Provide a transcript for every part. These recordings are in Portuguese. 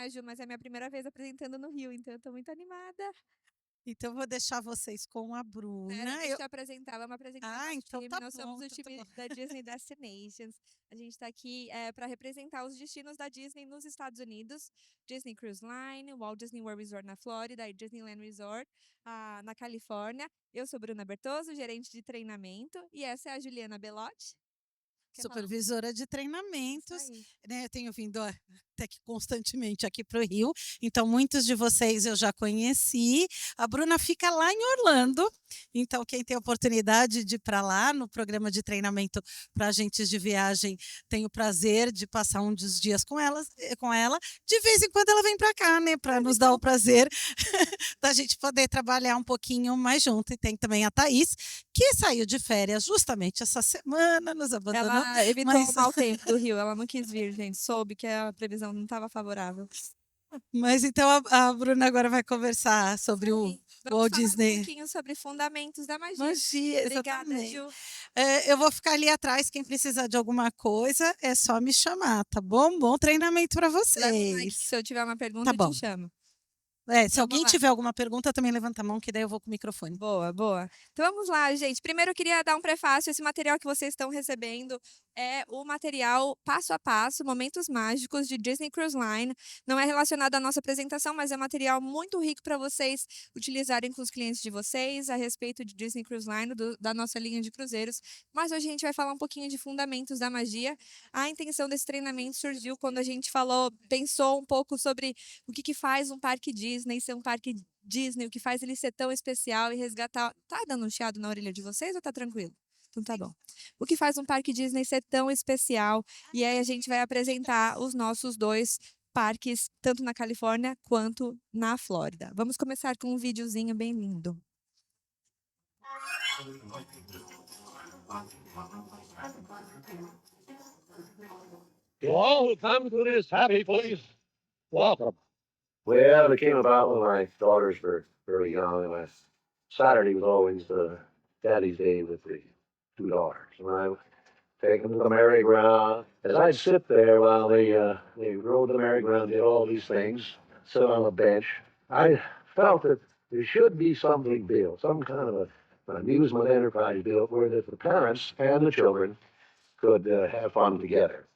Ju, mas é a minha primeira vez apresentando no Rio, então eu tô muito animada. Então, eu vou deixar vocês com a Espera, Bruna. deixa eu apresentar. Vamos apresentar o nosso Então time. tá Nós somos bom, o então tá time bom. da Disney Destinations. A gente está aqui para representar os destinos da Disney nos Estados Unidos. Disney Cruise Line, Walt Disney World Resort na Flórida e Disneyland Resort na Califórnia. Eu sou Bruna Bertoso, gerente de treinamento. E essa é a Juliana Belotti. Quer falar? Supervisora de Isso treinamentos, aí. né? Eu tenho vindo até que constantemente aqui para o Rio, então muitos de vocês eu já conheci. A Bruna fica lá em Orlando, então quem tem a oportunidade de ir para lá no programa de treinamento para agentes de viagem, tem o prazer de passar um dos dias com ela. De vez em quando ela vem para cá, né? Para nos dar o prazer da gente poder trabalhar um pouquinho mais junto. E tem também a Thaís, que saiu de férias justamente essa semana, nos abandonou, Ela evitou o mas, mau tempo do Rio. Ela não quis vir, gente. Soube que a previsão não estava favorável. mas então a Bruna agora vai conversar sobre o Sim. Vamos Walt falar um Disney. pouquinho sobre fundamentos da magia. Magia, Obrigada, exatamente. Ju. Eu vou ficar ali atrás, quem precisar de alguma coisa, é só me chamar, tá bom? Bom treinamento para Leva um like vocês. se eu tiver uma Tá pergunta, eu te bom. chamo. Se Vamos alguém lá. tiver alguma pergunta, também levanta a mão, que daí eu vou com o microfone. Boa, boa. Então vamos lá, gente. Primeiro eu queria dar um prefácio. Esse material que vocês estão recebendo é o material passo a passo, Momentos Mágicos de Disney Cruise Line. Não é relacionado à nossa apresentação, mas é material muito rico para vocês utilizarem com os clientes de vocês a respeito de Disney Cruise Line, da nossa linha de cruzeiros. Mas hoje a gente vai falar um pouquinho de fundamentos da magia. A intenção desse treinamento surgiu quando a gente pensou um pouco sobre o que faz um parque Disney ser um parque Disney, o que faz ele ser tão especial e resgatar. Tá dando um chiado na orelha de vocês ou tá tranquilo? Então tá bom. O que faz um parque Disney ser tão especial? E aí a gente vai apresentar os nossos dois parques, tanto na Califórnia quanto na Flórida. Vamos começar com um videozinho bem lindo. To all who come to this happy place, welcome. Well, it came about when my daughters were very young, and Saturday was always Daddy's Day with the two daughters. And I would take them to the merry-go-round. As I'd sit there while they rode the merry-go-round, did all these things, sit on a bench, I felt that there should be something built, some kind of an amusement enterprise built where the parents and the children could have fun together.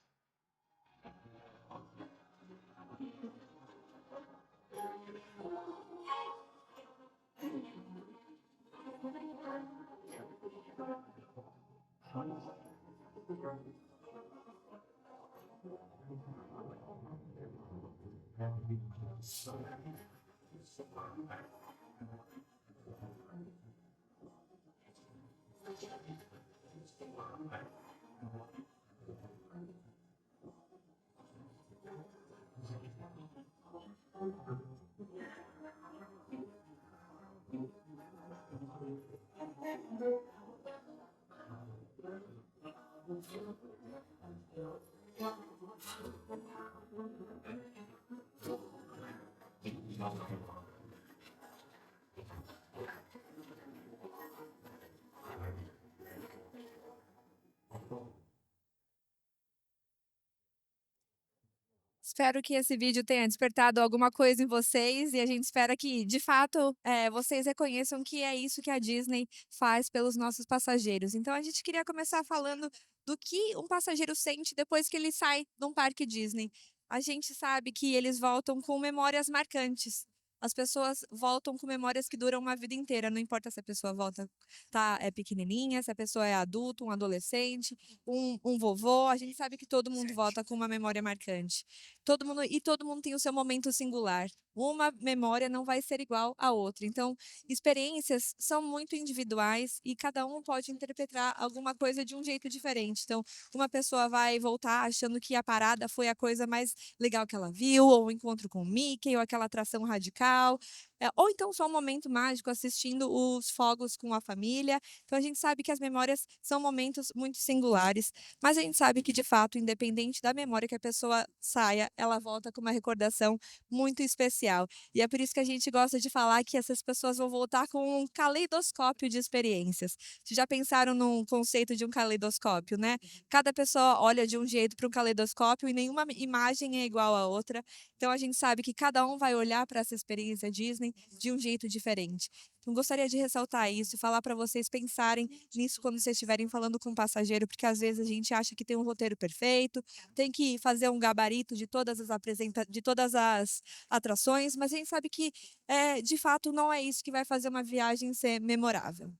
Espero que esse vídeo tenha despertado alguma coisa em vocês e a gente espera que, de fato, vocês reconheçam que é isso que a Disney faz pelos nossos passageiros. Então, a gente queria começar falando do que um passageiro sente depois que ele sai de um parque Disney. A gente sabe que eles voltam com memórias marcantes. As pessoas voltam com memórias que duram uma vida inteira, não importa se a pessoa é pequenininha, se a pessoa é adulto, um adolescente, um vovô, a gente sabe que todo mundo volta com uma memória marcante. Todo mundo tem o seu momento singular. Uma memória não vai ser igual à outra. Então, experiências são muito individuais e cada um pode interpretar alguma coisa de um jeito diferente. Então, uma pessoa vai voltar achando que a parada foi a coisa mais legal que ela viu, ou o encontro com o Mickey, ou aquela atração radical. ou então só um momento mágico assistindo os fogos com a família. Então a gente sabe que as memórias são momentos muito singulares, mas a gente sabe que de fato, independente da memória que a pessoa saia, ela volta com uma recordação muito especial. E é por isso que a gente gosta de falar que essas pessoas vão voltar com um caleidoscópio de experiências. Vocês já pensaram num conceito de um caleidoscópio, né? Cada pessoa olha de um jeito para um caleidoscópio e nenhuma imagem é igual à outra. Então a gente sabe que cada um vai olhar para essa experiência Disney de um jeito diferente. Então gostaria de ressaltar isso e falar para vocês pensarem nisso quando vocês estiverem falando com o passageiro, porque às vezes a gente acha que tem um roteiro perfeito, tem que fazer um gabarito de todas as de todas as atrações, mas a gente sabe que de fato não é isso que vai fazer uma viagem ser memorável.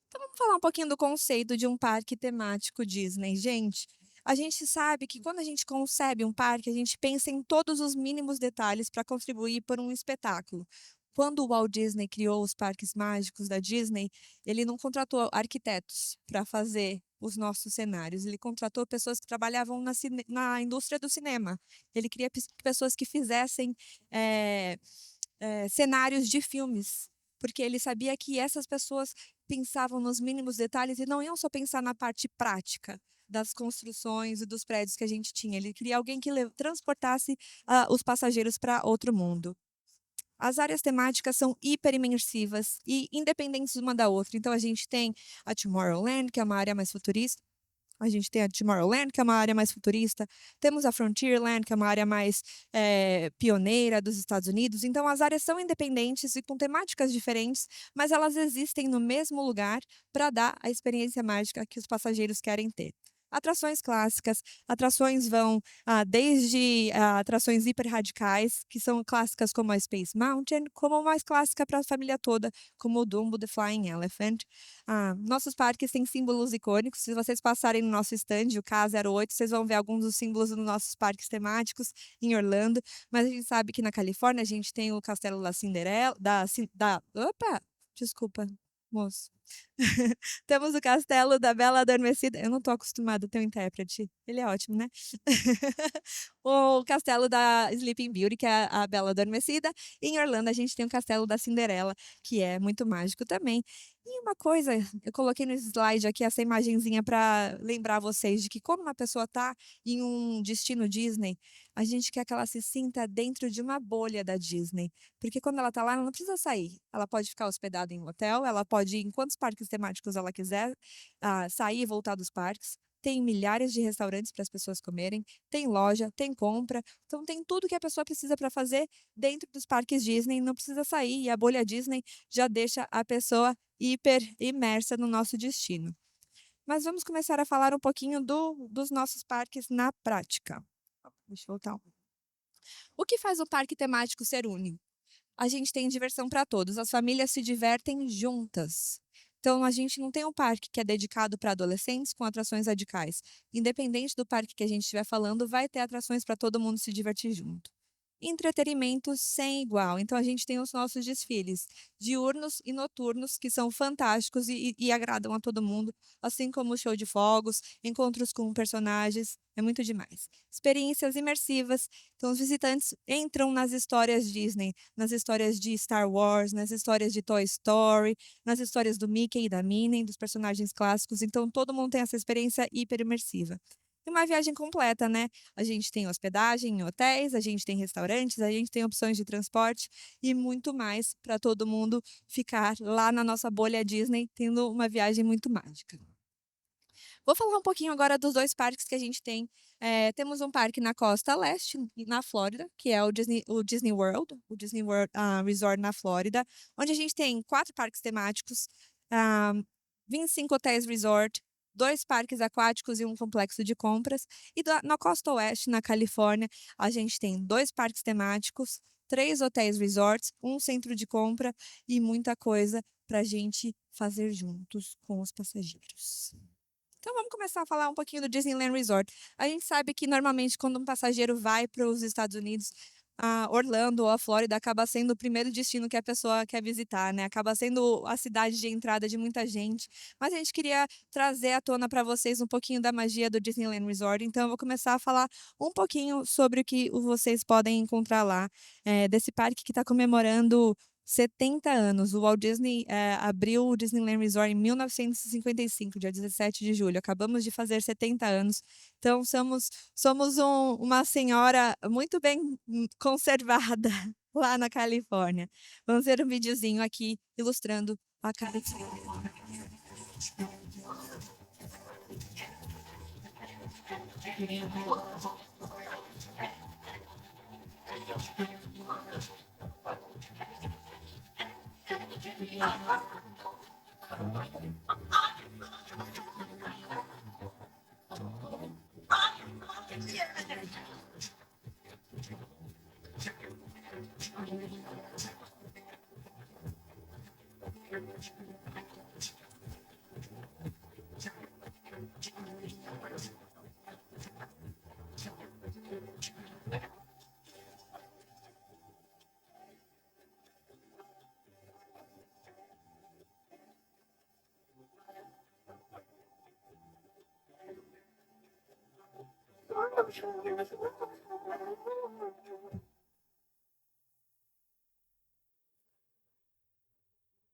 Então vamos falar um pouquinho do conceito de um parque temático Disney, gente. A gente sabe que quando a gente concebe um parque, a gente pensa em todos os mínimos detalhes para contribuir por um espetáculo. Quando o Walt Disney criou os parques mágicos da Disney, ele não contratou arquitetos para fazer os nossos cenários, ele contratou pessoas que trabalhavam na indústria do cinema. Ele queria pessoas que fizessem cenários de filmes, porque ele sabia que essas pessoas pensavam nos mínimos detalhes e não iam só pensar na parte prática das construções e dos prédios que a gente tinha. Ele queria alguém que transportasse os passageiros para outro mundo. As áreas temáticas são hiper imersivas e independentes uma da outra. Então, a gente tem a Tomorrowland, que é uma área mais futurista. A gente tem a Tomorrowland, que é uma área mais futurista. Temos a Frontierland, que é uma área mais pioneira dos Estados Unidos. Então, as áreas são independentes e com temáticas diferentes, mas elas existem no mesmo lugar para dar a experiência mágica que os passageiros querem ter. Atrações clássicas, atrações vão desde atrações hiper radicais, que são clássicas como a Space Mountain, como a mais clássica para a família toda, como o Dumbo The Flying Elephant. Nossos parques têm símbolos icônicos. Se vocês passarem no nosso stand, o K08, vocês vão ver alguns dos símbolos dos nossos parques temáticos em Orlando. Mas a gente sabe que na Califórnia a gente tem o Castelo da Cinderela, opa, desculpa, moço. Temos o Castelo da Bela Adormecida. Eu não estou acostumada a ter um intérprete. Ele é ótimo, né? O Castelo da Sleeping Beauty, que é a Bela Adormecida. E em Orlando a gente tem o Castelo da Cinderela, que é muito mágico também. E uma coisa, eu coloquei no slide aqui essa imagenzinha para lembrar vocês de que quando uma pessoa está em um destino Disney, a gente quer que ela se sinta dentro de uma bolha da Disney. Porque quando ela está lá, ela não precisa sair. Ela pode ficar hospedada em um hotel, ela pode ir em quantos parques temáticos ela quiser, sair e voltar dos parques. Tem milhares de restaurantes para as pessoas comerem, tem loja, tem compra, então tem tudo que a pessoa precisa para fazer dentro dos parques Disney, não precisa sair, e a bolha Disney já deixa a pessoa hiper imersa no nosso destino. Mas vamos começar a falar um pouquinho dos nossos parques na prática. Deixa eu voltar. O que faz um parque temático ser único? A gente tem diversão para todos, as famílias se divertem juntas. Então, a gente não tem um parque que é dedicado para adolescentes com atrações radicais. Independente do parque que a gente estiver falando, vai ter atrações para todo mundo se divertir junto. Entretenimento sem igual. Então, a gente tem os nossos desfiles diurnos e noturnos, que são fantásticos e agradam a todo mundo, assim como o show de fogos, encontros com personagens, é muito demais. Experiências imersivas. Então, os visitantes entram nas histórias Disney, nas histórias de Star Wars, nas histórias de Toy Story, nas histórias do Mickey e da Minnie, dos personagens clássicos. Então, todo mundo tem essa experiência hiper imersiva. E uma viagem completa, né? A gente tem hospedagem em hotéis, a gente tem restaurantes, a gente tem opções de transporte e muito mais para todo mundo ficar lá na nossa bolha Disney, tendo uma viagem muito mágica. Vou falar um pouquinho agora dos dois parques que a gente tem. Temos um parque na costa leste, na Flórida, que é o Disney World, Resort na Flórida, onde a gente tem 4 parques temáticos, 25 hotéis resort, 2 parques aquáticos e um complexo de compras. E na costa oeste, na Califórnia, a gente tem 2 parques temáticos, 3 hotéis resorts, um centro de compra e muita coisa para a gente fazer juntos com os passageiros. Então vamos começar a falar um pouquinho do Disneyland Resort. A gente sabe que normalmente quando um passageiro vai para os Estados Unidos, a Orlando ou a Flórida acaba sendo o primeiro destino que a pessoa quer visitar, né? Acaba sendo a cidade de entrada de muita gente. Mas a gente queria trazer à tona para vocês um pouquinho da magia do Disneyland Resort. Então, eu vou começar a falar um pouquinho sobre o que vocês podem encontrar lá, desse parque que está comemorando 70 anos. O Walt Disney abriu o Disneyland Resort em 1955, dia 17 de julho. Acabamos de fazer 70 anos. Então, somos uma senhora muito bem conservada lá na Califórnia. Vamos ver um videozinho aqui ilustrando a Califórnia.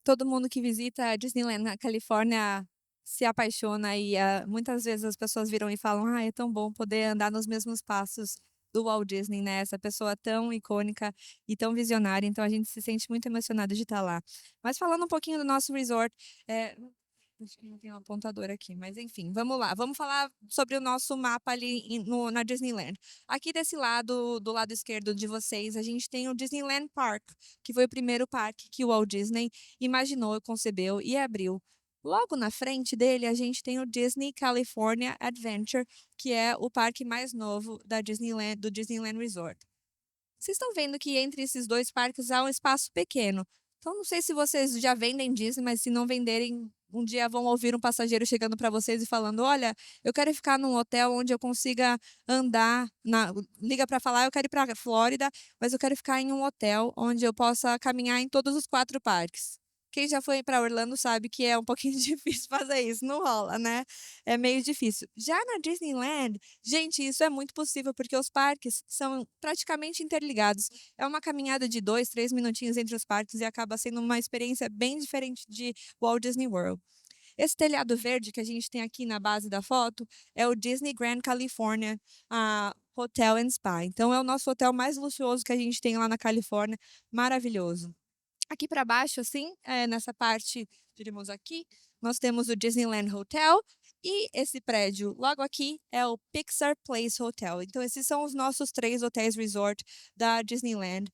Todo mundo que visita a Disneyland na Califórnia se apaixona e muitas vezes as pessoas viram e falam: "Ah, é tão bom poder andar nos mesmos passos do Walt Disney, né? Essa pessoa tão icônica e tão visionária". Então a gente se sente muito emocionado de estar lá. Mas falando um pouquinho do nosso resort, acho que não tem um apontador aqui, mas enfim, vamos lá. Vamos falar sobre o nosso mapa ali na Disneyland. Aqui desse lado, do lado esquerdo de vocês, a gente tem o Disneyland Park, que foi o primeiro parque que o Walt Disney imaginou, concebeu e abriu. Logo na frente dele, a gente tem o Disney California Adventure, que é o parque mais novo da Disneyland, do Disneyland Resort. Vocês estão vendo que entre esses dois parques há um espaço pequeno. Então, não sei se vocês já vendem Disney, mas se não venderem, um dia vão ouvir um passageiro chegando para vocês e falando: "Olha, eu quero ficar num hotel onde eu consiga andar liga para falar, eu quero ir para Flórida, mas eu quero ficar em um hotel onde eu possa caminhar em todos os 4 parques". Quem já foi para Orlando sabe que é um pouquinho difícil fazer isso, não rola, né? É meio difícil. Já na Disneyland, gente, isso é muito possível porque os parques são praticamente interligados. É uma caminhada de 2, 3 minutinhos entre os parques e acaba sendo uma experiência bem diferente de Walt Disney World. Esse telhado verde que a gente tem aqui na base da foto é o Disney Grand California Hotel and Spa. Então, é o nosso hotel mais luxuoso que a gente tem lá na Califórnia. Maravilhoso. Aqui para baixo, assim, nessa parte, diríamos aqui, nós temos o Disneyland Hotel e esse prédio logo aqui é o Pixar Place Hotel. Então, esses são os nossos 3 hotéis resort da Disneyland.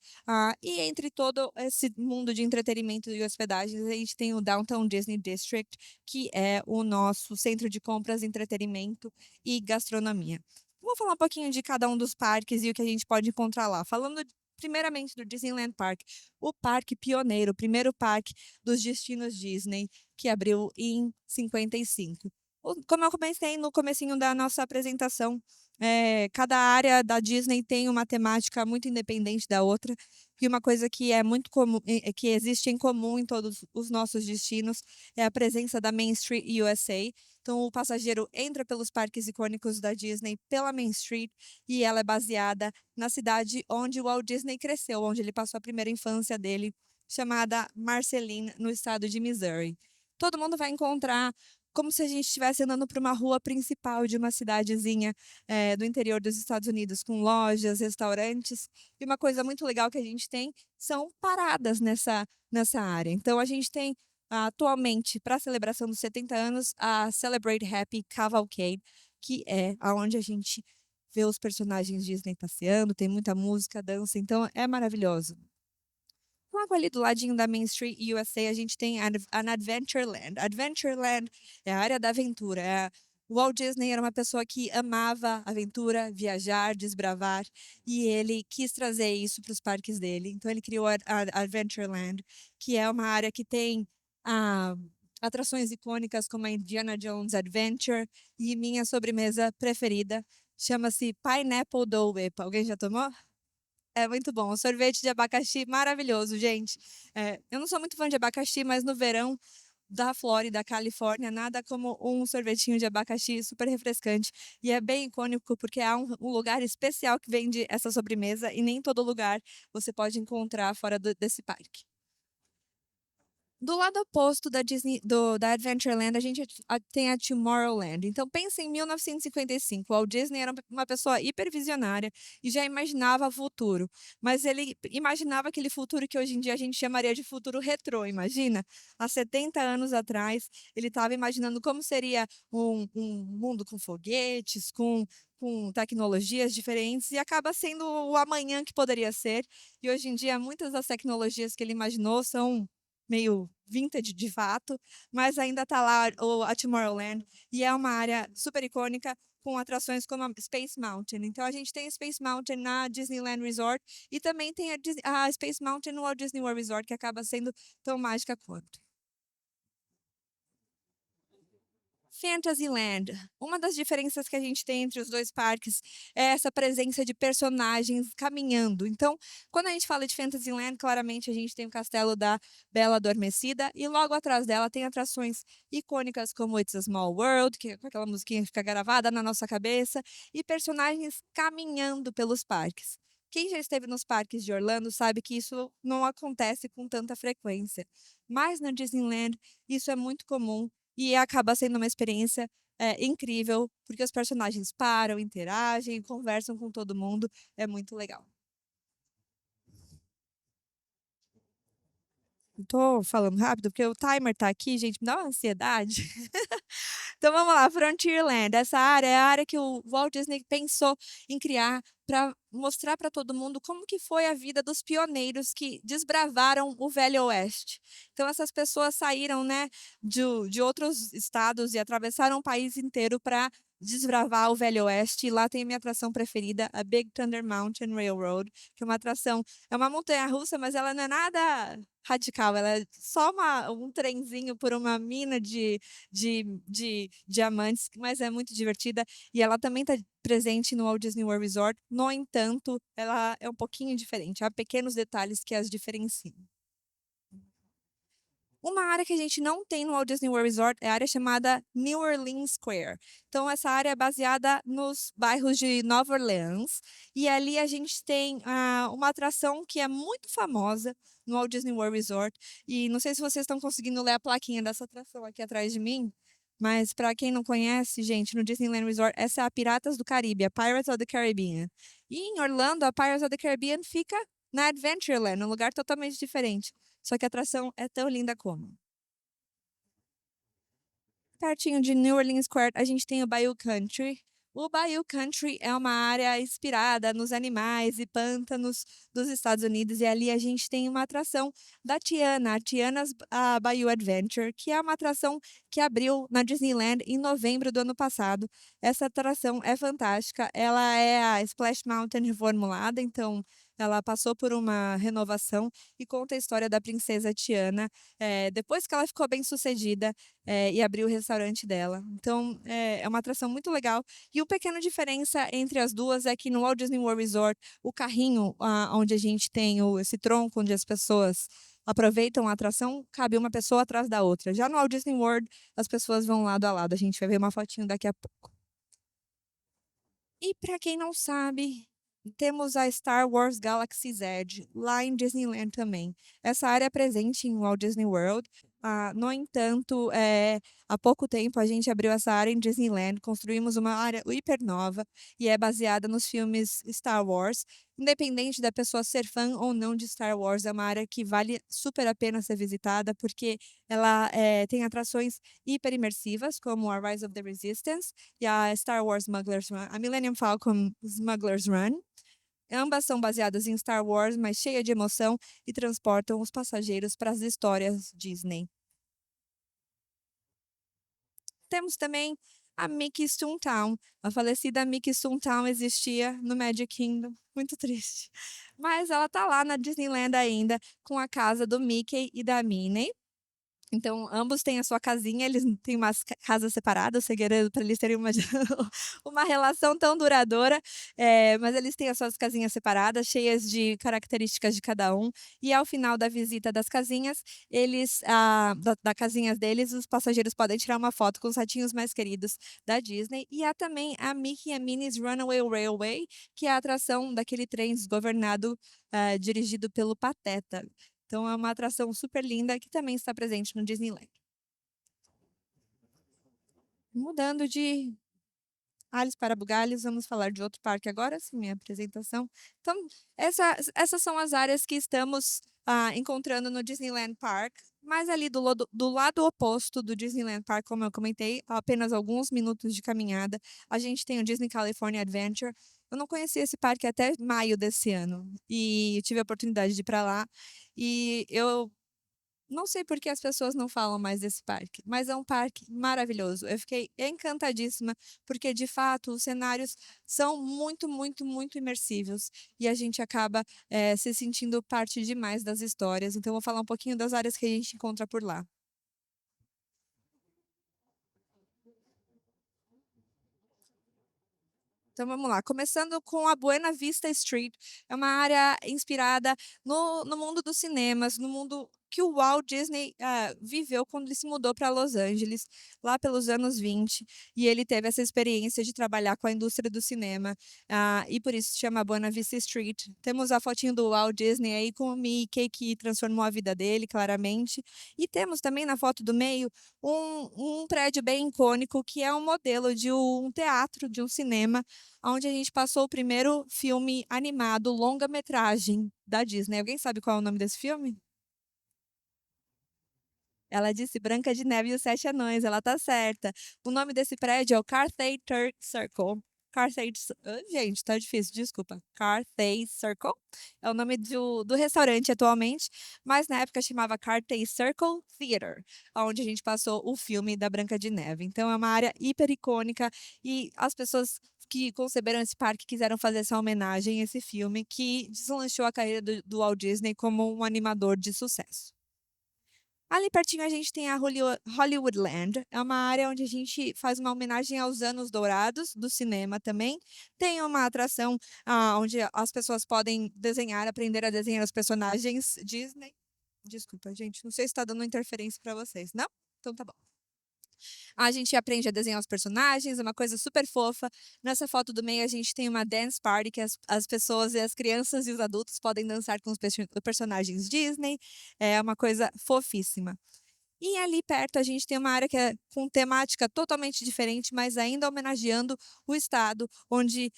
E entre todo esse mundo de entretenimento e hospedagens, a gente tem o Downtown Disney District, que é o nosso centro de compras, entretenimento e gastronomia. Vou falar um pouquinho de cada um dos parques e o que a gente pode encontrar lá. Falando primeiramente do Disneyland Park, o parque pioneiro, o primeiro parque dos destinos Disney, que abriu em 55. Como eu comecei no comecinho da nossa apresentação, cada área da Disney tem uma temática muito independente da outra, e uma coisa que é muito comum, que existe em comum em todos os nossos destinos, é a presença da Main Street USA. Então, o passageiro entra pelos parques icônicos da Disney pela Main Street e ela é baseada na cidade onde o Walt Disney cresceu, onde ele passou a primeira infância dele, chamada Marceline, no estado de Missouri. Todo mundo vai encontrar como se a gente estivesse andando por uma rua principal de uma cidadezinha do interior dos Estados Unidos, com lojas, restaurantes. E uma coisa muito legal que a gente tem são paradas nessa área. Então, a gente tem atualmente, para a celebração dos 70 anos, a Celebrate Happy Cavalcade, que é aonde a gente vê os personagens Disney passeando, tem muita música, dança, então é maravilhoso. Logo ali do ladinho da Main Street USA, a gente tem an Adventureland. Adventureland é a área da aventura. O Walt Disney era uma pessoa que amava aventura, viajar, desbravar, e ele quis trazer isso para os parques dele. Então, ele criou a Adventureland, que é uma área que tem atrações icônicas como a Indiana Jones Adventure e minha sobremesa preferida chama-se Pineapple Dole Whip. Alguém já tomou? É muito bom. Sorvete de abacaxi maravilhoso, gente. Eu não sou muito fã de abacaxi, mas no verão da Flórida, Califórnia, nada como um sorvetinho de abacaxi super refrescante. E é bem icônico porque há um lugar especial que vende essa sobremesa e nem todo lugar você pode encontrar fora desse parque. Do lado oposto da Disney, da Adventureland, a gente tem a Tomorrowland. Então, pensa em 1955. O Walt Disney era uma pessoa hipervisionária e já imaginava o futuro. Mas ele imaginava aquele futuro que hoje em dia a gente chamaria de futuro retrô, imagina? Há 70 anos atrás, ele estava imaginando como seria um mundo com foguetes, com tecnologias diferentes, e acaba sendo o amanhã que poderia ser. E hoje em dia, muitas das tecnologias que ele imaginou são meio vintage de fato, mas ainda está lá a Tomorrowland, e é uma área super icônica com atrações como a Space Mountain. Então a gente tem a Space Mountain na Disneyland Resort e também tem a Space Mountain no Walt Disney World Resort, que acaba sendo tão mágica quanto. Fantasyland. Uma das diferenças que a gente tem entre os dois parques é essa presença de personagens caminhando. Então, quando a gente fala de Fantasyland, claramente a gente tem o castelo da Bela Adormecida e logo atrás dela tem atrações icônicas como It's a Small World, que é com aquela musiquinha que fica gravada na nossa cabeça, e personagens caminhando pelos parques. Quem já esteve nos parques de Orlando sabe que isso não acontece com tanta frequência. Mas na Disneyland, isso é muito comum e acaba sendo uma experiência, incrível, porque os personagens param, interagem, conversam com todo mundo, é muito legal. Tô falando rápido, porque o timer tá aqui, gente, me dá uma ansiedade. Então vamos lá, Frontierland. Essa área é a área que o Walt Disney pensou em criar para mostrar para todo mundo como que foi a vida dos pioneiros que desbravaram o Velho Oeste. Então essas pessoas saíram, né, de outros estados e atravessaram o país inteiro para desbravar o Velho Oeste. E lá tem a minha atração preferida, a Big Thunder Mountain Railroad, que é uma atração, é uma montanha-russa, mas ela não é nada radical, ela é só um trenzinho por uma mina de diamantes, mas é muito divertida e ela também está presente no Walt Disney World Resort. No entanto, ela é um pouquinho diferente. Há pequenos detalhes que as diferenciam. Uma área que a gente não tem no Walt Disney World Resort é a área chamada New Orleans Square. Então, essa área é baseada nos bairros de Nova Orleans. E ali a gente tem uma atração que é muito famosa no Walt Disney World Resort. E não sei se vocês estão conseguindo ler a plaquinha dessa atração aqui atrás de mim. Mas para quem não conhece, gente, no Disneyland Resort, essa é a Piratas do Caribe, a Pirates of the Caribbean. E em Orlando, a Pirates of the Caribbean fica na Adventureland, um lugar totalmente diferente. Só que a atração é tão linda como. Pertinho de New Orleans Square, a gente tem o Bayou Country. O Bayou Country é uma área inspirada nos animais e pântanos dos Estados Unidos, e ali a gente tem uma atração da Tiana, a Tiana's Bayou Adventure, que é uma atração que abriu na Disneyland em novembro do ano passado. Essa atração é fantástica, ela é a Splash Mountain reformulada, então ela passou por uma renovação e conta a história da princesa Tiana, depois que ela ficou bem-sucedida e abriu o restaurante dela. Então, é uma atração muito legal. E uma pequena diferença entre as duas é que no Walt Disney World Resort, o carrinho onde a gente tem esse tronco onde as pessoas aproveitam a atração, cabe uma pessoa atrás da outra. Já no Walt Disney World, as pessoas vão lado a lado. A gente vai ver uma fotinho daqui a pouco. E para quem não sabe, temos a Star Wars Galaxy's Edge, lá em Disneyland também. Essa área é presente em Walt Disney World. No entanto, há pouco tempo a gente abriu essa área em Disneyland, construímos uma área hiper nova e é baseada nos filmes Star Wars. Independente da pessoa ser fã ou não de Star Wars, é uma área que vale super a pena ser visitada, porque ela tem atrações hiper imersivas, como a Rise of the Resistance e a Star Wars Smuggler's Run, a Millennium Falcon Smuggler's Run. Ambas são baseadas em Star Wars, mas cheia de emoção e transportam os passageiros para as histórias Disney. Temos também a Mickey's Toontown. A falecida Mickey's Toontown existia no Magic Kingdom. Muito triste. Mas ela tá lá na Disneyland ainda, com a casa do Mickey e da Minnie. Então, ambos têm a sua casinha, eles têm umas casas separadas, segredo para eles terem uma, uma relação tão duradoura, mas eles têm as suas casinhas separadas, cheias de características de cada um, e ao final da visita das casinhas, da casinhas deles, os passageiros podem tirar uma foto com os ratinhos mais queridos da Disney, e há também a Mickey and Minnie's Runaway Railway, que é a atração daquele trem desgovernado, dirigido pelo Pateta. Então é uma atração super linda que também está presente no Disneyland. Mudando de alhos para bugalhos, vamos falar de outro parque agora, sim, minha apresentação. Então, essas são as áreas que estamos encontrando no Disneyland Park, mas ali do lado oposto do Disneyland Park, como eu comentei, a apenas alguns minutos de caminhada, a gente tem o Disney California Adventure. Eu não conhecia esse parque até maio desse ano e tive a oportunidade de ir para lá. E eu não sei por que as pessoas não falam mais desse parque, mas é um parque maravilhoso. Eu fiquei encantadíssima, porque de fato os cenários são muito, muito, muito imersivos e a gente acaba se sentindo parte demais das histórias. Então, eu vou falar um pouquinho das áreas que a gente encontra por lá. Então vamos lá, começando com a Buena Vista Street, é uma área inspirada no mundo dos cinemas, no mundo que o Walt Disney viveu quando ele se mudou para Los Angeles, lá pelos anos 20, e ele teve essa experiência de trabalhar com a indústria do cinema, e por isso se chama Buena Vista Street. Temos a fotinho do Walt Disney aí com o Mickey, que transformou a vida dele, claramente, e temos também na foto do meio um prédio bem icônico, que é um modelo de um teatro, de um cinema, onde a gente passou o primeiro filme animado, longa-metragem da Disney. Alguém sabe qual é o nome desse filme? Ela disse Branca de Neve e os Sete Anões, ela tá certa. O nome desse prédio é o Carthay Turk Circle. Gente, tá difícil, desculpa. Carthay Circle é o nome do restaurante atualmente, mas na época chamava Carthay Circle Theater, onde a gente passou o filme da Branca de Neve. Então é uma área hiper icônica e as pessoas que conceberam esse parque quiseram fazer essa homenagem a esse filme que deslanchou a carreira do Walt Disney como um animador de sucesso. Ali pertinho a gente tem a Hollywoodland, é uma área onde a gente faz uma homenagem aos anos dourados do cinema também. Tem uma atração onde as pessoas podem desenhar, aprender a desenhar os personagens Disney. Desculpa, gente, não sei se está dando interferência para vocês, não? Então tá bom. A gente aprende a desenhar os personagens, é uma coisa super fofa. Nessa foto do meio a gente tem uma dance party que as pessoas e as crianças e os adultos podem dançar com os personagens Disney. É uma coisa fofíssima. E ali perto a gente tem uma área que é com temática totalmente diferente, mas ainda homenageando o estado onde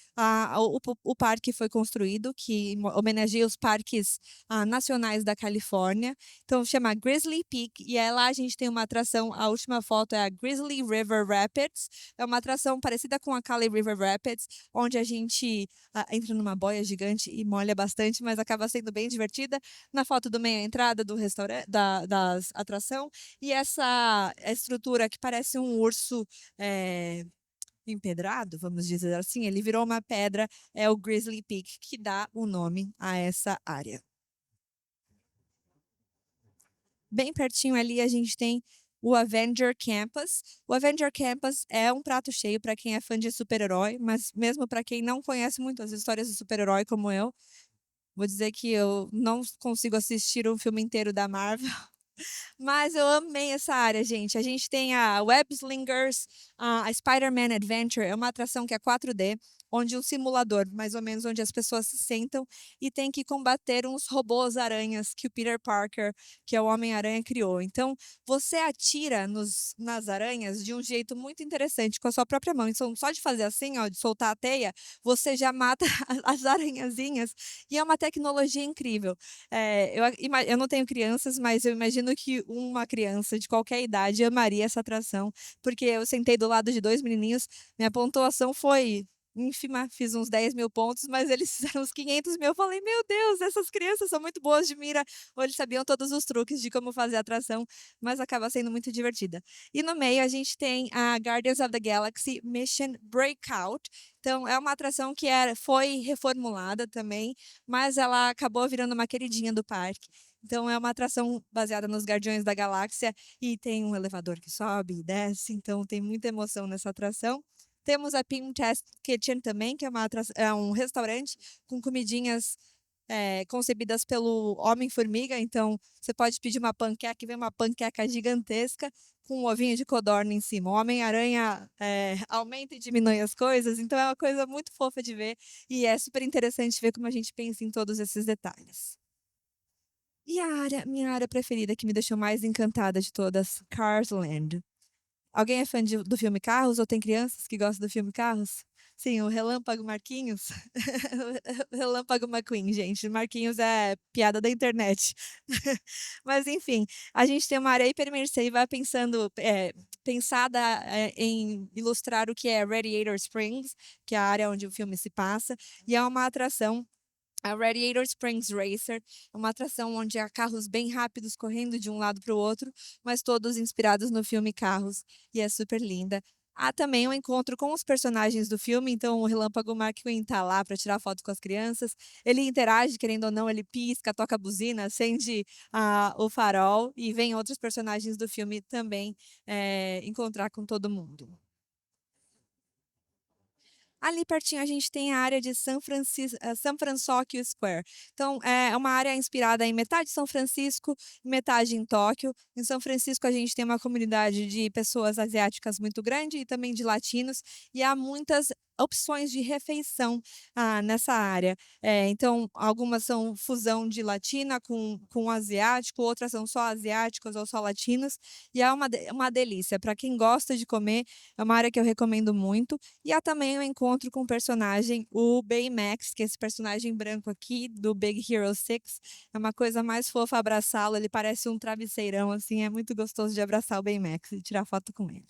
o parque foi construído, que homenageia os parques nacionais da Califórnia. Então chama Grizzly Peak e lá a gente tem uma atração, a última foto é a Grizzly River Rapids. É uma atração parecida com a Kali River Rapids, onde a gente entra numa boia gigante e molha bastante, mas acaba sendo bem divertida. Na foto do meio a entrada do restaurante, da atração. E essa estrutura que parece um urso empedrado, vamos dizer assim, ele virou uma pedra, é o Grizzly Peak, que dá o nome a essa área. Bem pertinho ali a gente tem o Avenger Campus. O Avenger Campus é um prato cheio para quem é fã de super-herói, mas mesmo para quem não conhece muito as histórias de super-herói como eu, vou dizer que eu não consigo assistir um filme inteiro da Marvel. Mas eu amei essa área, gente. A gente tem a Web Slingers, a Spider-Man Adventure, é uma atração que é 4D, onde um simulador, mais ou menos, onde as pessoas se sentam e tem que combater uns robôs aranhas que o Peter Parker, que é o Homem-Aranha, criou. Então, você atira nas aranhas de um jeito muito interessante, com a sua própria mão. Então, só de fazer assim, ó, de soltar a teia, você já mata as aranhazinhas. E é uma tecnologia incrível. Eu não tenho crianças, mas eu imagino que uma criança de qualquer idade amaria essa atração, porque eu sentei do lado de dois menininhos, minha pontuação foi ínfima, fiz uns 10 mil pontos, mas eles fizeram uns 500 mil. Eu falei, meu Deus, essas crianças são muito boas de mira, ou eles sabiam todos os truques de como fazer a atração, mas acaba sendo muito divertida. E no meio a gente tem a Guardians of the Galaxy Mission Breakout. Então, é uma atração que foi reformulada também, mas ela acabou virando uma queridinha do parque. Então é uma atração baseada nos Guardiões da Galáxia e tem um elevador que sobe e desce, então tem muita emoção nessa atração. Temos a Pim Test Kitchen também, que é é um restaurante com comidinhas concebidas pelo Homem-Formiga. Então, você pode pedir uma panqueca e vem uma panqueca gigantesca com um ovinho de codorna em cima. O Homem-Aranha aumenta e diminui as coisas, então é uma coisa muito fofa de ver e é super interessante ver como a gente pensa em todos esses detalhes. E minha área preferida, que me deixou mais encantada de todas, Cars Land. Alguém é fã do filme Carros ou tem crianças que gostam do filme Carros? Sim, o Relâmpago Marquinhos. O Relâmpago McQueen, gente. Marquinhos é piada da internet. Mas enfim, a gente tem uma área hipermersiva pensada em ilustrar o que é Radiator Springs, que é a área onde o filme se passa, e é uma atração a Radiator Springs Racer, é uma atração onde há carros bem rápidos correndo de um lado para o outro, mas todos inspirados no filme Carros, e é super linda. Há também um encontro com os personagens do filme, então o Relâmpago McQueen está lá para tirar foto com as crianças. Ele interage, querendo ou não, ele pisca, toca a buzina, acende o farol e vem outros personagens do filme também encontrar com todo mundo. Ali pertinho a gente tem a área de San Francisco Square. Então, é uma área inspirada em metade São Francisco e metade em Tóquio. Em São Francisco a gente tem uma comunidade de pessoas asiáticas muito grande e também de latinos, e há muitas opções de refeição nessa área. Então, algumas são fusão de latina com asiático, outras são só asiáticas ou só latinas, e é uma delícia. Para quem gosta de comer, é uma área que eu recomendo muito. E há também o encontro com o personagem, o Baymax, que é esse personagem branco aqui, do Big Hero 6. É uma coisa mais fofa abraçá-lo, ele parece um travesseirão, assim, é muito gostoso de abraçar o Baymax e tirar foto com ele.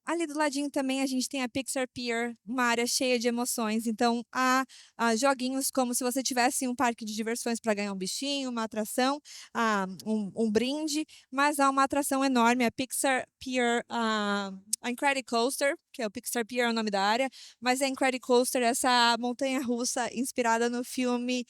Ali do ladinho também a gente tem a Pixar Pier, uma área cheia de emoções. Então, há joguinhos como se você tivesse um parque de diversões para ganhar um bichinho, uma atração, um brinde, mas há uma atração enorme, a Pixar Pier, a Incredicoaster, que é o Pixar Pier é o nome da área, mas a Incredicoaster, essa montanha-russa inspirada no filme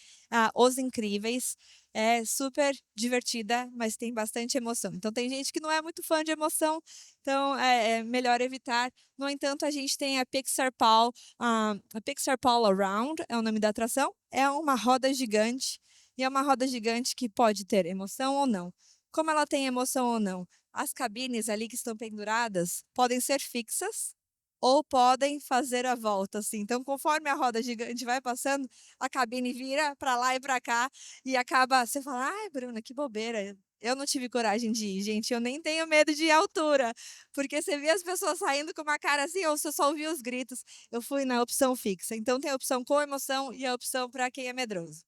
Os Incríveis. É super divertida, mas tem bastante emoção. Então, tem gente que não é muito fã de emoção, então é melhor evitar. No entanto, a gente tem a Pixar Pal Around, é o nome da atração. É uma roda gigante, e é uma roda gigante que pode ter emoção ou não. Como ela tem emoção ou não? As cabines ali que estão penduradas podem ser fixas ou podem fazer a volta, assim. Então, conforme a roda gigante vai passando, a cabine vira para lá e para cá e acaba. Você fala, ai, Bruna, que bobeira. Eu não tive coragem de ir, gente. Eu nem tenho medo de altura, porque você vê as pessoas saindo com uma cara assim, ou você só ouvia os gritos. Eu fui na opção fixa. Então, tem a opção com emoção e a opção para quem é medroso.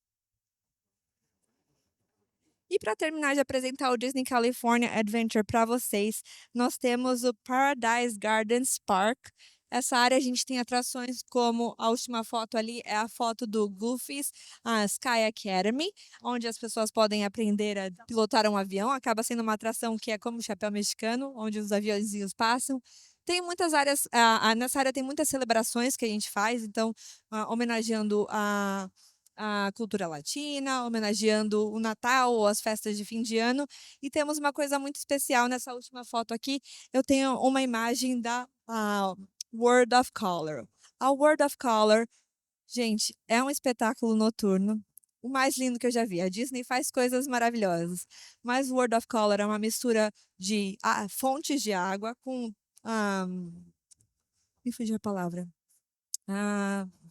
E para terminar de apresentar o Disney California Adventure para vocês, nós temos o Paradise Gardens Park. Essa área a gente tem atrações como a última foto ali é a foto do Goofy's Sky Academy, onde as pessoas podem aprender a pilotar um avião. Acaba sendo uma atração que é como o chapéu mexicano, onde os aviãozinhos passam. Tem muitas áreas, nessa área tem muitas celebrações que a gente faz, então, homenageando a cultura latina, homenageando o Natal ou as festas de fim de ano. E temos uma coisa muito especial nessa última foto aqui. Eu tenho uma imagem da World of Color. A World of Color, gente, é um espetáculo noturno. O mais lindo que eu já vi. A Disney faz coisas maravilhosas. Mas World of Color é uma mistura de fontes de água com. Me fugiu a palavra.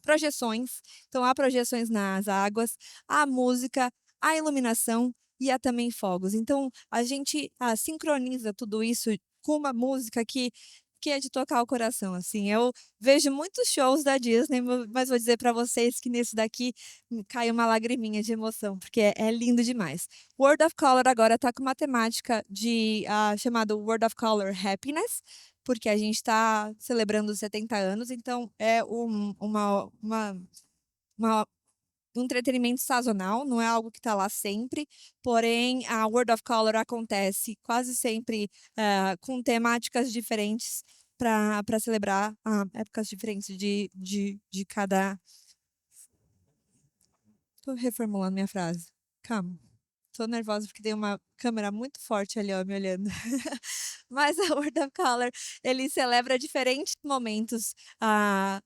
Projeções. Então, há projeções nas águas, há música, há iluminação e há também fogos. Então, a gente sincroniza tudo isso com uma música que é de tocar o coração. Assim, eu vejo muitos shows da Disney, mas vou dizer para vocês que nesse daqui cai uma lagriminha de emoção, porque é lindo demais. World of Color agora está com uma temática chamada World of Color Happiness, porque a gente está celebrando os 70 anos, então é um entretenimento sazonal, não é algo que está lá sempre, porém a World of Color acontece quase sempre com temáticas diferentes para celebrar épocas diferentes de cada. Estou reformulando minha frase. Calma. Tô nervosa porque tem uma câmera muito forte ali, ó, me olhando. Mas a World of Color, ele celebra diferentes momentos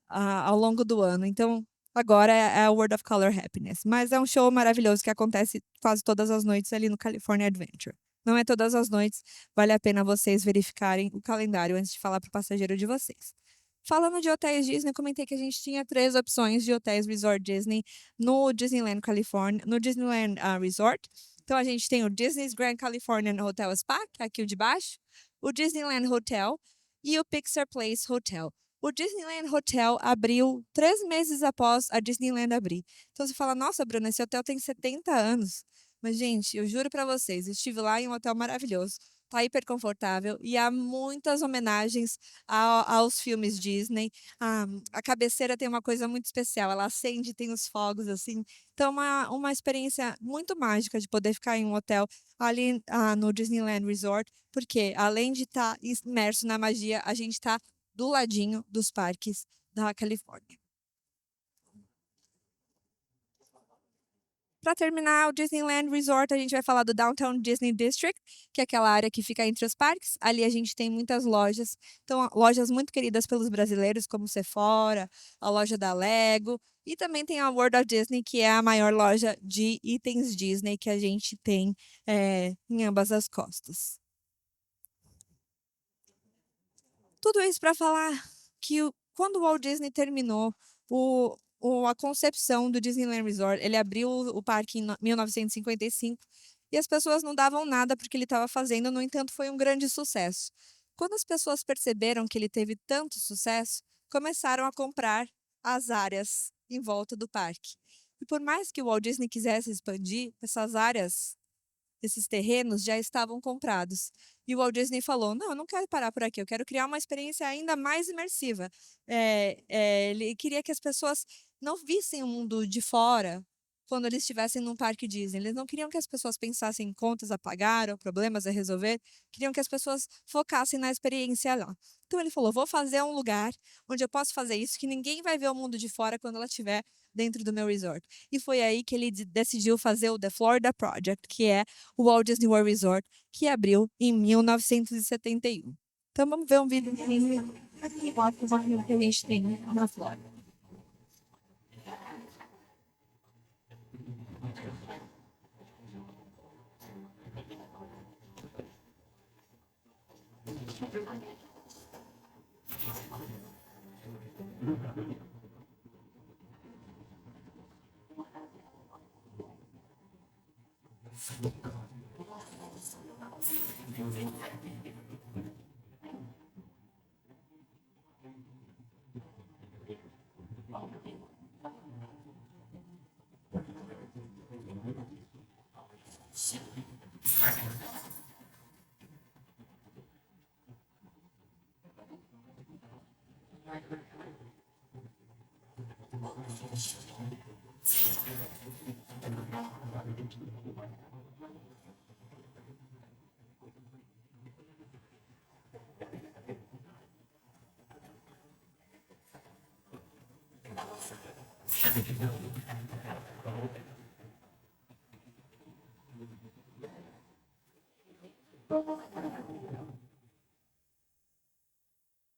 ao longo do ano. Então, agora é a World of Color Happiness. Mas é um show maravilhoso que acontece quase todas as noites ali no California Adventure. Não é todas as noites, vale a pena vocês verificarem o calendário antes de falar para o passageiro de vocês. Falando de hotéis Disney, eu comentei que a gente tinha 3 opções de hotéis Resort Disney no Disneyland California, no Disneyland Resort. Então a gente tem o Disney's Grand Californian Hotel Spa, que é aqui o de baixo, o Disneyland Hotel e o Pixar Place Hotel. O Disneyland Hotel abriu 3 meses após a Disneyland abrir. Então você fala, nossa, Bruna, esse hotel tem 70 anos. Mas, gente, eu juro para vocês, estive lá em um hotel maravilhoso. Tá hiper confortável e há muitas homenagens aos filmes Disney. A cabeceira tem uma coisa muito especial, ela acende, tem os fogos assim. Então, uma experiência muito mágica de poder ficar em um hotel ali no Disneyland Resort, porque além de estar imerso na magia, a gente está do ladinho dos parques da Califórnia. Para terminar o Disneyland Resort, a gente vai falar do Downtown Disney District, que é aquela área que fica entre os parques. Ali a gente tem muitas lojas, então lojas muito queridas pelos brasileiros, como Sephora, a loja da Lego, e também tem a World of Disney, que é a maior loja de itens Disney que a gente tem em ambas as costas. Tudo isso para falar que quando o Walt Disney terminou a concepção do Disneyland Resort, ele abriu o parque em 1955 e as pessoas não davam nada porque ele estava fazendo, no entanto, foi um grande sucesso. Quando as pessoas perceberam que ele teve tanto sucesso, começaram a comprar as áreas em volta do parque. E por mais que o Walt Disney quisesse expandir, essas áreas, esses terrenos já estavam comprados. E o Walt Disney falou: não, eu não quero parar por aqui, eu quero criar uma experiência ainda mais imersiva. Ele queria que as pessoas não vissem o mundo de fora quando eles estivessem num parque Disney. Eles não queriam que as pessoas pensassem em contas a pagar ou problemas a resolver, queriam que as pessoas focassem na experiência lá. Então ele falou: vou fazer um lugar onde eu posso fazer isso, que ninguém vai ver o mundo de fora quando ela estiver dentro do meu resort. E foi aí que ele decidiu fazer o The Florida Project, que é o Walt Disney World Resort, que abriu em 1971. Então vamos ver um vídeo que a gente tem na Flórida.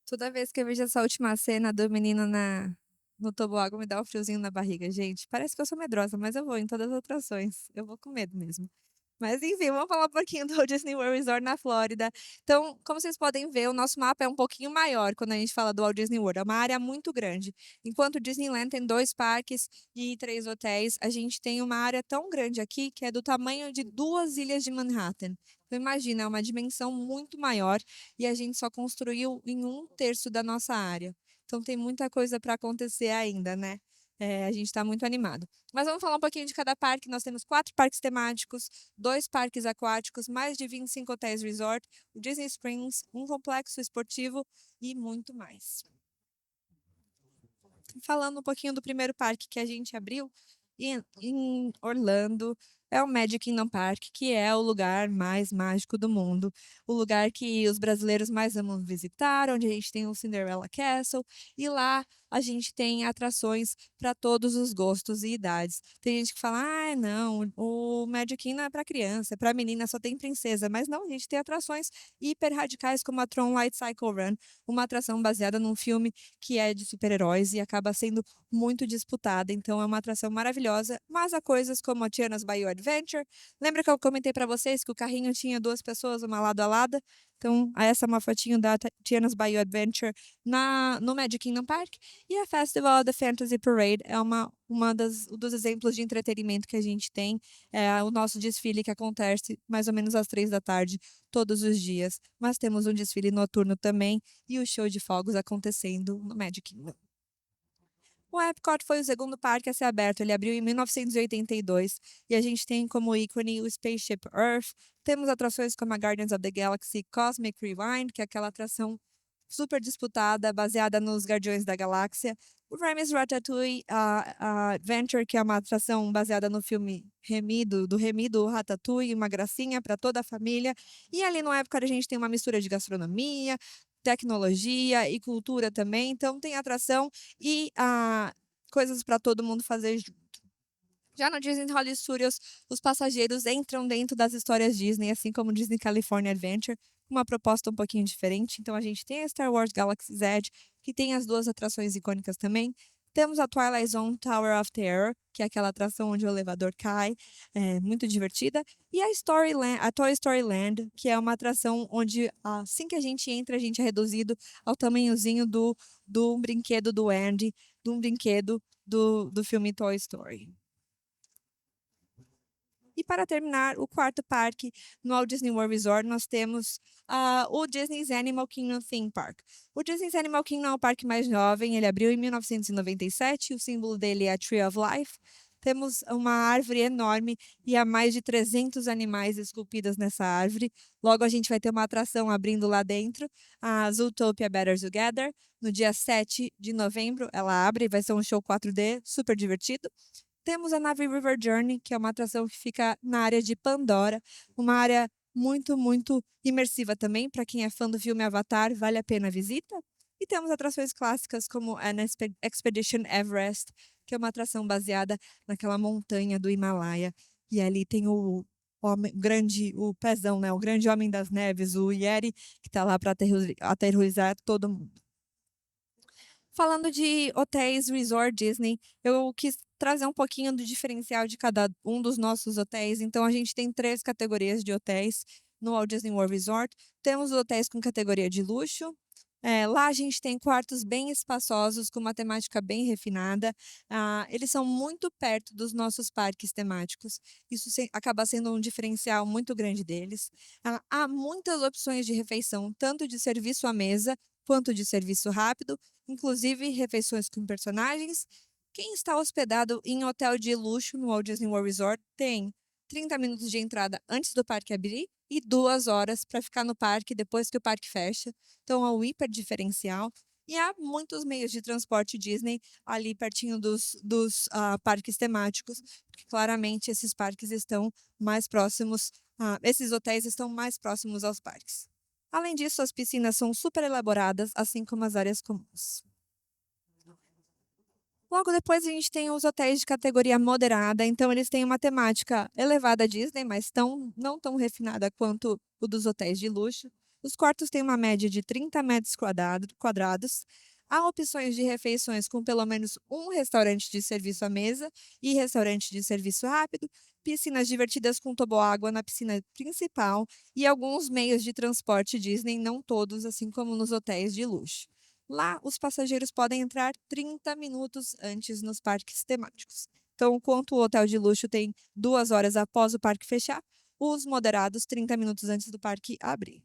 Toda vez que eu vejo essa última cena do menino no toboágua, me dá um friozinho na barriga, gente. Parece que eu sou medrosa, mas eu vou em todas as atrações. Eu vou com medo mesmo. Mas enfim, vamos falar um pouquinho do Disney World Resort na Flórida. Então, como vocês podem ver, o nosso mapa é um pouquinho maior quando a gente fala do Walt Disney World. É uma área muito grande. Enquanto o Disneyland tem 2 parques e 3 hotéis, a gente tem uma área tão grande aqui que é do tamanho de 2 ilhas de Manhattan. Então, imagina, é uma dimensão muito maior e a gente só construiu em 1/3 da nossa área. Então, tem muita coisa para acontecer ainda, né? A gente está muito animado. Mas vamos falar um pouquinho de cada parque. Nós temos 4 parques temáticos, 2 parques aquáticos, mais de 25 hotéis resort, o Disney Springs, um complexo esportivo e muito mais. Falando um pouquinho do primeiro parque que a gente abriu em Orlando, é o Magic Kingdom Park, que é o lugar mais mágico do mundo, o lugar que os brasileiros mais amam visitar, onde a gente tem o Cinderella Castle, e lá a gente tem atrações para todos os gostos e idades. Tem gente que fala, ah, não, o Magic Kingdom é para criança, é para menina, só tem princesa. Mas não, a gente tem atrações hiper radicais como a Tron Light Cycle Run, uma atração baseada num filme que é de super-heróis e acaba sendo muito disputada. Então é uma atração maravilhosa, mas há coisas como a Tiana's Bayou Adventure. Lembra que eu comentei para vocês que o carrinho tinha 2 pessoas, uma lado a lado? Então, essa é uma fotinho da Tiana's Bayou Adventure no Magic Kingdom Park. E a Festival of the Fantasy Parade é dos exemplos de entretenimento que a gente tem. É o nosso desfile que acontece mais ou menos às 3 da tarde, todos os dias. Mas temos um desfile noturno também e o show de fogos acontecendo no Magic Kingdom. O Epcot foi o segundo parque a ser aberto. Ele abriu em 1982 e a gente tem como ícone o Spaceship Earth. Temos atrações como a Guardians of the Galaxy Cosmic Rewind, que é aquela atração super disputada, baseada nos Guardiões da Galáxia. O Remy's Ratatouille a Adventure, que é uma atração baseada no filme Remy, do Remy, do Ratatouille, uma gracinha para toda a família. E ali no Epcot a gente tem uma mistura de gastronomia, tecnologia e cultura também. Então tem atração e coisas para todo mundo fazer junto. Já no Disney Hollywood Studios, os passageiros entram dentro das histórias Disney, assim como o Disney California Adventure, com uma proposta um pouquinho diferente. Então a gente tem a Star Wars Galaxy's Edge, que tem as 2 atrações icônicas também. Temos a Twilight Zone Tower of Terror, que é aquela atração onde o elevador cai, muito divertida. E a Toy Story Land, que é uma atração onde assim que a gente entra, a gente é reduzido ao tamanhozinho do brinquedo do Andy, de um brinquedo do filme Toy Story. E para terminar, o quarto parque no Walt Disney World Resort, nós temos o Disney's Animal Kingdom Theme Park. O Disney's Animal Kingdom é o parque mais jovem, ele abriu em 1997, o símbolo dele é a Tree of Life. Temos uma árvore enorme e há mais de 300 animais esculpidos nessa árvore. Logo, a gente vai ter uma atração abrindo lá dentro, a Zootopia Better Together. No dia 7 de novembro, ela abre, vai ser um show 4D super divertido. Temos a Na'vi River Journey, que é uma atração que fica na área de Pandora, uma área muito, muito imersiva também. Para quem é fã do filme Avatar, vale a pena a visita. E temos atrações clássicas como a Expedition Everest, que é uma atração baseada naquela montanha do Himalaia. E ali tem o pezão, né? O grande homem das neves, o Yeti, que está lá para aterrorizar todo mundo. Falando de hotéis Resort Disney, eu quis trazer um pouquinho do diferencial de cada um dos nossos hotéis. Então, a gente tem 3 categorias de hotéis no Walt Disney World Resort. Temos os hotéis com categoria de luxo. Lá a gente tem quartos bem espaçosos, com uma temática bem refinada. Eles são muito perto dos nossos parques temáticos. Isso acaba sendo um diferencial muito grande deles. Há muitas opções de refeição, tanto de serviço à mesa quanto de serviço rápido, inclusive refeições com personagens. Quem está hospedado em hotel de luxo no Walt Disney World Resort tem 30 minutos de entrada antes do parque abrir e 2 horas para ficar no parque depois que o parque fecha. Então é um hiper diferencial. E há muitos meios de transporte Disney ali pertinho dos parques temáticos, porque claramente esses parques estão mais próximos, esses hotéis estão mais próximos aos parques. Além disso, as piscinas são super elaboradas, assim como as áreas comuns. Logo depois a gente tem os hotéis de categoria moderada, então eles têm uma temática elevada Disney, mas não tão refinada quanto o dos hotéis de luxo. Os quartos têm uma média de 30 metros quadrados. Há opções de refeições com pelo menos um restaurante de serviço à mesa e restaurante de serviço rápido, piscinas divertidas com toboágua na piscina principal e alguns meios de transporte Disney, não todos, assim como nos hotéis de luxo. Lá, os passageiros podem entrar 30 minutos antes nos parques temáticos. Então, enquanto o hotel de luxo tem 2 horas após o parque fechar, os moderados 30 minutos antes do parque abrir.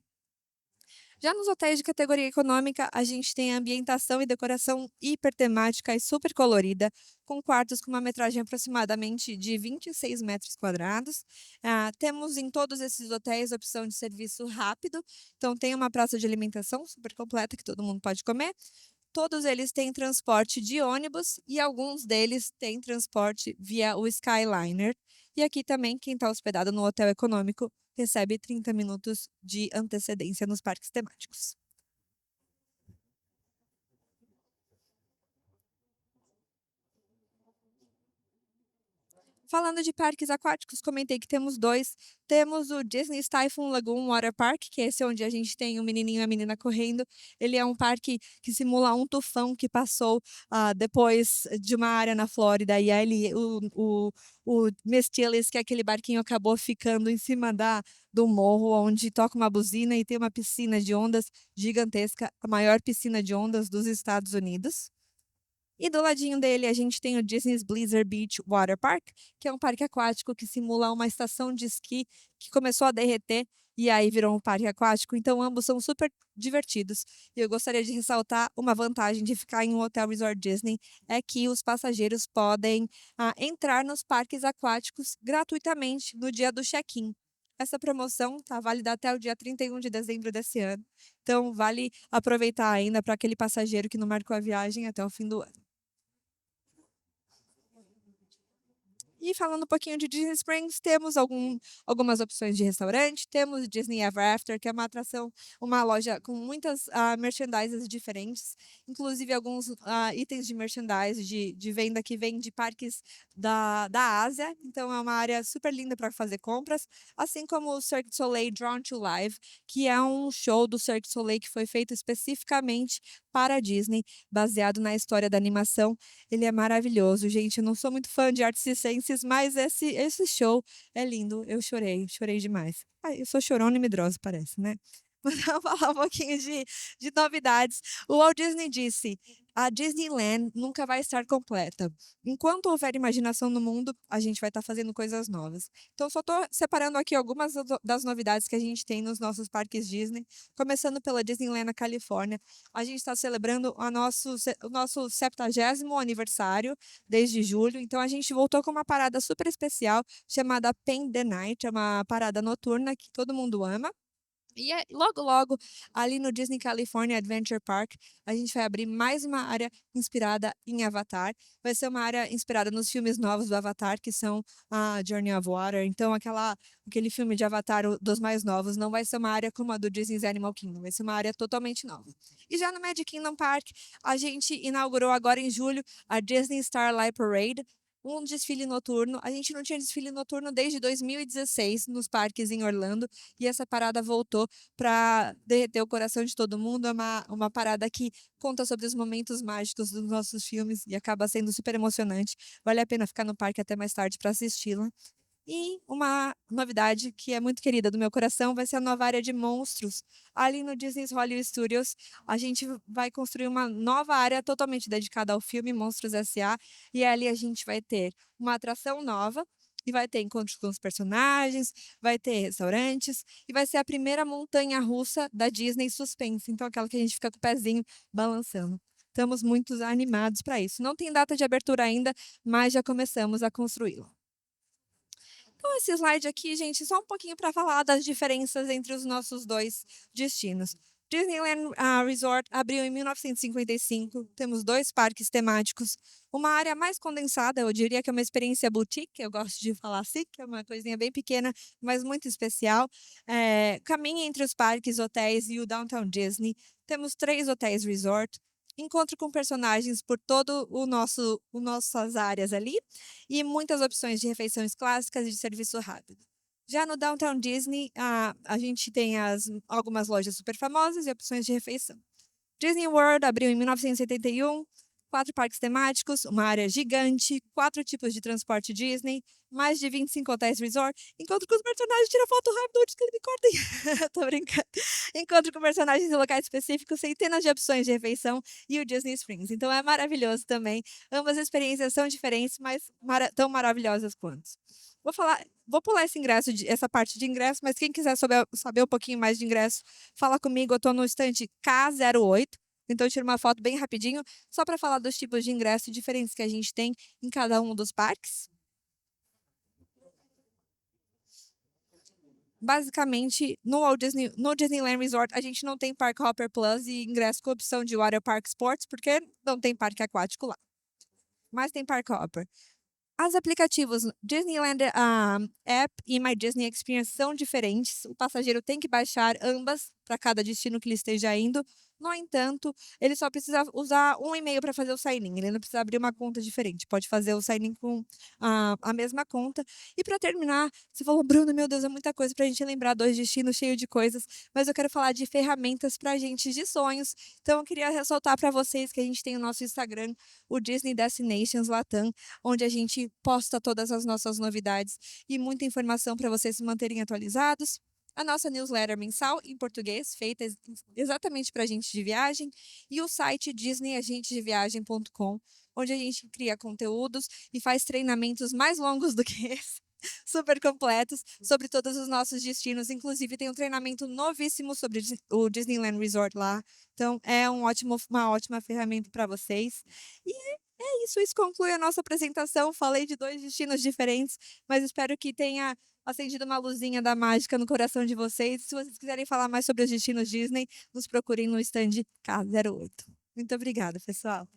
Já nos hotéis de categoria econômica, a gente tem ambientação e decoração hiper temática e super colorida, com quartos com uma metragem aproximadamente de 26 metros quadrados. Temos em todos esses hotéis opção de serviço rápido, então tem uma praça de alimentação super completa que todo mundo pode comer. Todos eles têm transporte de ônibus e alguns deles têm transporte via o Skyliner. E aqui também, quem está hospedado no hotel econômico recebe 30 minutos de antecedência nos parques temáticos. Falando de parques aquáticos, comentei que temos 2. Temos o Disney Typhoon Lagoon Water Park, que é esse onde a gente tem o menininho e a menina correndo. Ele é um parque que simula um tufão que passou depois de uma área na Flórida. E aí o Mestilis, que é aquele barquinho, acabou ficando em cima do morro, onde toca uma buzina e tem uma piscina de ondas gigantesca, a maior piscina de ondas dos Estados Unidos. E do ladinho dele a gente tem o Disney's Blizzard Beach Water Park, que é um parque aquático que simula uma estação de esqui que começou a derreter e aí virou um parque aquático. Então ambos são super divertidos. E eu gostaria de ressaltar uma vantagem de ficar em um hotel resort Disney é que os passageiros podem entrar nos parques aquáticos gratuitamente no dia do check-in. Essa promoção está válida até o dia 31 de dezembro desse ano. Então, vale aproveitar ainda para aquele passageiro que não marcou a viagem até o fim do ano. E falando um pouquinho de Disney Springs, temos algumas opções de restaurante. Temos Disney Ever After, que é uma atração, uma loja com muitas merchandises diferentes, inclusive alguns itens de merchandise de venda que vêm de parques da Ásia. Então é uma área super linda para fazer compras, assim como o Cirque du Soleil Drawn to Life, que é um show do Cirque du Soleil que foi feito especificamente para a Disney, baseado na história da animação. Ele é maravilhoso, gente. Eu não sou muito fã de artes circenses, mas esse show é lindo. Eu chorei demais. Eu sou chorona e medrosa, parece, né? Mas vamos falar um pouquinho de novidades. O Walt Disney disse: a Disneyland nunca vai estar completa. Enquanto houver imaginação no mundo, a gente vai estar fazendo coisas novas. Então, só estou separando aqui algumas das novidades que a gente tem nos nossos parques Disney, começando pela Disneyland na Califórnia. A gente está celebrando o nosso 70º aniversário desde julho, então a gente voltou com uma parada super especial chamada Paint the Night, é uma parada noturna que todo mundo ama. E logo, logo, ali no Disney California Adventure Park, a gente vai abrir mais uma área inspirada em Avatar. Vai ser uma área inspirada nos filmes novos do Avatar, que são a Journey of Water. Então, aquele filme de Avatar, dos mais novos, não vai ser uma área como a do Disney's Animal Kingdom, vai ser uma área totalmente nova. E já no Magic Kingdom Park, a gente inaugurou agora em julho a Disney Starlight Parade, um desfile noturno. A gente não tinha desfile noturno desde 2016 nos parques em Orlando, e essa parada voltou para derreter o coração de todo mundo. É uma parada que conta sobre os momentos mágicos dos nossos filmes e acaba sendo super emocionante. Vale a pena ficar no parque até mais tarde para assisti-la. E uma novidade que é muito querida do meu coração vai ser a nova área de monstros. Ali no Disney's Hollywood Studios, a gente vai construir uma nova área totalmente dedicada ao filme Monstros S.A. E ali a gente vai ter uma atração nova, e vai ter encontros com os personagens, vai ter restaurantes, e vai ser a primeira montanha-russa da Disney Suspense. Então, aquela que a gente fica com o pezinho balançando. Estamos muito animados para isso. Não tem data de abertura ainda, mas já começamos a construí-la. Então, esse slide aqui, gente, só um pouquinho para falar das diferenças entre os nossos dois destinos. Disneyland Resort abriu em 1955, temos 2 parques temáticos, uma área mais condensada, eu diria que é uma experiência boutique, eu gosto de falar assim, que é uma coisinha bem pequena, mas muito especial. Caminha entre os parques, hotéis e o Downtown Disney. Temos 3 hotéis resort, encontro com personagens por todo nossas áreas ali, e muitas opções de refeições clássicas e de serviço rápido. Já no Downtown Disney, a gente tem algumas lojas super famosas e opções de refeição. Disney World abriu em 1971, 4 parques temáticos, uma área gigante, 4 tipos de transporte Disney, mais de 25 hotéis resort. Encontro com os personagens, tira foto rápido antes que eles me cortem. Tô brincando. Encontro com personagens em locais específicos, centenas de opções de refeição e o Disney Springs. Então é maravilhoso também. Ambas as experiências são diferentes, mas tão maravilhosas quanto. Vou pular essa parte de ingresso, mas quem quiser saber um pouquinho mais de ingresso, fala comigo. Eu estou no estande K08. Então, eu tiro uma foto bem rapidinho, só para falar dos tipos de ingresso diferentes que a gente tem em cada um dos parques. Basicamente, no Disneyland Resort, a gente não tem Park Hopper Plus e ingresso com opção de Water Park Sports, porque não tem parque aquático lá. Mas tem Park Hopper. Os aplicativos Disneyland App e My Disney Experience são diferentes. O passageiro tem que baixar ambas para cada destino que ele esteja indo. No entanto, ele só precisa usar um e-mail para fazer o sign-in. Ele não precisa abrir uma conta diferente. Pode fazer o sign-in com a mesma conta. E para terminar, você falou, Bruno, meu Deus, é muita coisa para a gente lembrar 2 destinos cheios de coisas. Mas eu quero falar de ferramentas para agentes de sonhos. Então, eu queria ressaltar para vocês que a gente tem o nosso Instagram, o Disney Destinations Latam, onde a gente posta todas as nossas novidades e muita informação para vocês se manterem atualizados. A nossa newsletter mensal em português, feita exatamente para agentes de viagem, e o site disneyagentesdeviagem.com, onde a gente cria conteúdos e faz treinamentos mais longos do que esse, super completos, sobre todos os nossos destinos. Inclusive, tem um treinamento novíssimo sobre o Disneyland Resort lá. Então, é uma ótima ferramenta para vocês. E é isso, isso conclui a nossa apresentação. Falei de 2 destinos diferentes, mas espero que tenha acendido uma luzinha da mágica no coração de vocês. Se vocês quiserem falar mais sobre os destinos Disney, nos procurem no stand K08. Muito obrigada, pessoal.